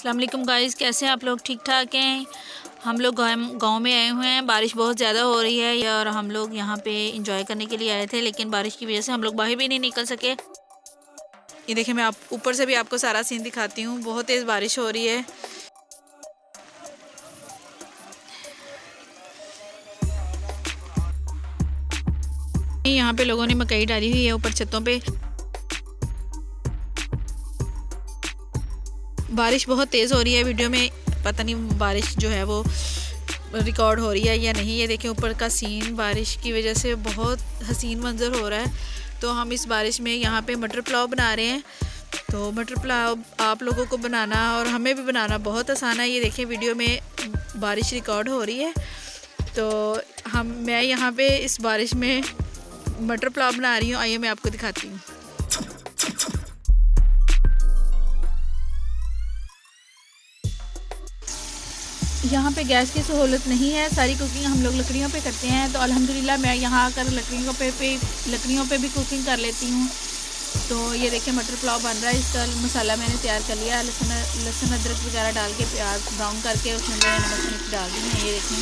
अस्सलाम वालेकुम गाइस, कैसे हैं आप लोग? ठीक ठाक हैं। हम लोग गांव में आए हुए हैं। बारिश बहुत ज़्यादा हो रही है और हम लोग यहाँ पे इंजॉय करने के लिए आए थे, लेकिन बारिश की वजह से हम लोग बाहर भी नहीं निकल सके। ये देखिए, मैं आप ऊपर से भी आपको सारा सीन दिखाती हूँ। बहुत तेज़ बारिश हो रही है। यहाँ पे लोगों ने मकई डाली हुई है ऊपर छतों पे। बारिश बहुत तेज़ हो रही है। वीडियो में पता नहीं बारिश जो है वो रिकॉर्ड हो रही है या नहीं। ये देखें ऊपर का सीन, बारिश की वजह से बहुत हसीन मंजर हो रहा है। तो हम इस बारिश में यहाँ पे मटर पुलाव बना रहे हैं। तो मटर पुलाव आप लोगों को बनाना और हमें भी बनाना बहुत आसान है। ये देखें वीडियो में बारिश रिकॉर्ड हो रही है। तो मैं यहाँ पे इस बारिश में मटर पुलाव बना रही हूँ। आइए मैं आपको दिखाती हूँ। यहाँ पे गैस की सहूलत नहीं है। सारी कुकिंग हम लोग लकड़ियों पे करते हैं। तो अल्हम्दुलिल्लाह मैं यहाँ आकर लकड़ियों पे भी कुकिंग कर लेती हूँ। तो ये देखिए मटर पुलाव बन रहा है। इसका मसाला मैंने तैयार कर लिया। लहसुन अदरक वगैरह डाल के, प्याज ब्राउन करके उसमें मैंने नमक मिर्च डाल दी है। ये देखें,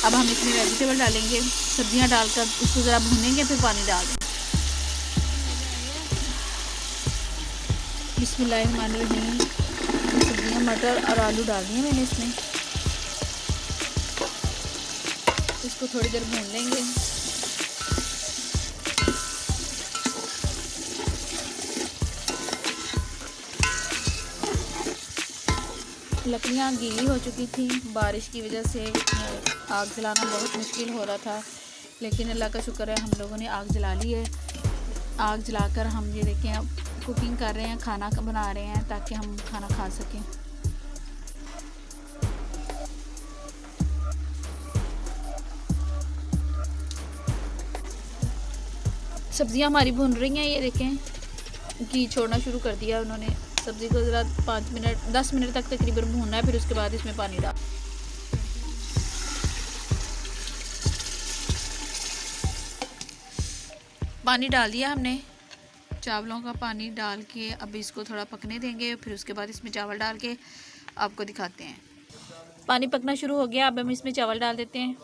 अब हम इसमें वेजिटेबल डालेंगे, सब्जियाँ डालकर उसको ज़रा भूनेंगे, फिर पानी डाल देंगे। बिस्मिल्लाहिर्रहमानिर्रहीम। सब्जियाँ मटर और आलू डाल दिए मैंने इसमें। इसको थोड़ी देर भून लेंगे। लकड़ियाँ गीली हो चुकी थी। बारिश की वजह से आग जलाना बहुत मुश्किल हो रहा था, लेकिन अल्लाह का शुक्र है हम लोगों ने आग जला ली है। आग जलाकर हम ये देखें अब कुकिंग कर रहे हैं, खाना बना रहे हैं ताकि हम खाना खा सकें। सब्जियां हमारी भुन रही हैं। ये देखें घी छोड़ना शुरू कर दिया उन्होंने। सब्ज़ी को ज़रा 10 मिनट तक तकरीबन भूनना है। फिर उसके बाद इसमें पानी डाल, दिया हमने। चावलों का पानी डाल के अब इसको थोड़ा पकने देंगे। फिर उसके बाद इसमें चावल डाल के आपको दिखाते हैं। पानी पकना शुरू हो गया। अब हम इसमें चावल डाल देते हैं।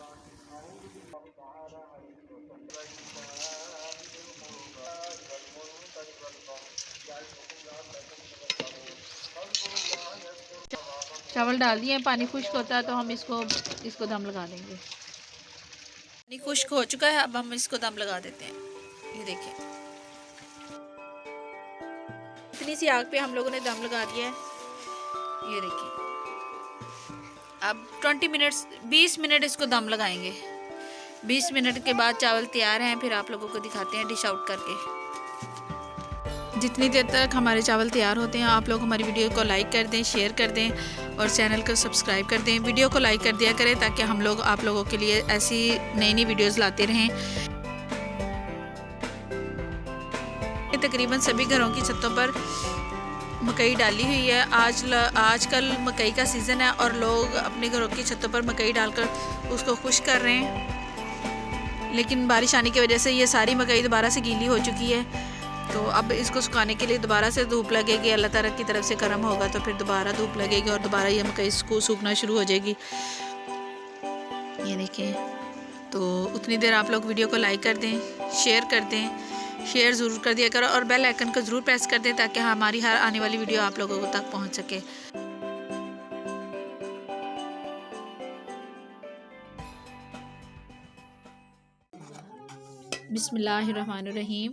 चावल डाल दिए। पानी खुश्क होता है तो हम इसको दम लगा देंगे। पानी खुश्क हो चुका है। अब हम इसको दम लगा देते हैं। ये देखें, इतनी सी आग पे हम लोगों ने दम लगा दिया है। ये देखिए, अब 20 मिनट इसको दम लगाएंगे। 20 मिनट के बाद चावल तैयार हैं। फिर आप लोगों को दिखाते हैं डिश आउट करके। जितनी देर तक हमारे चावल तैयार होते हैं, आप लोग हमारी वीडियो को लाइक कर दें, शेयर कर दें और चैनल को सब्सक्राइब कर दें। वीडियो को लाइक कर दिया करें ताकि हम लोग आप लोगों के लिए ऐसी नई वीडियोस लाते रहें। तकरीबन सभी घरों की छतों पर मकई डाली हुई है। आजकल मकई का सीज़न है और लोग अपने घरों की छतों पर मकई डालकर उसको खुश कर रहे हैं। लेकिन बारिश आने की वजह से ये सारी मकई दोबारा से गीली हो चुकी है। तो अब इसको सुखाने के लिए दोबारा से धूप लगेगी। अल्लाह ताला की तरफ से करम होगा तो फिर दोबारा धूप लगेगी और दोबारा ये मकई सूखना शुरू हो जाएगी। ये देखें, तो उतनी देर आप लोग वीडियो को लाइक कर दें, शेयर कर दें। शेयर ज़रूर कर दिया करो और बेल आइकन को ज़रूर प्रेस कर दें ताकि हमारी हर आने वाली वीडियो आप लोगों तक पहुंच सके। बिस्मिल्लाहिर्रहमानिर्रहीम।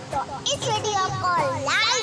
तो इस वीडियो को लाइक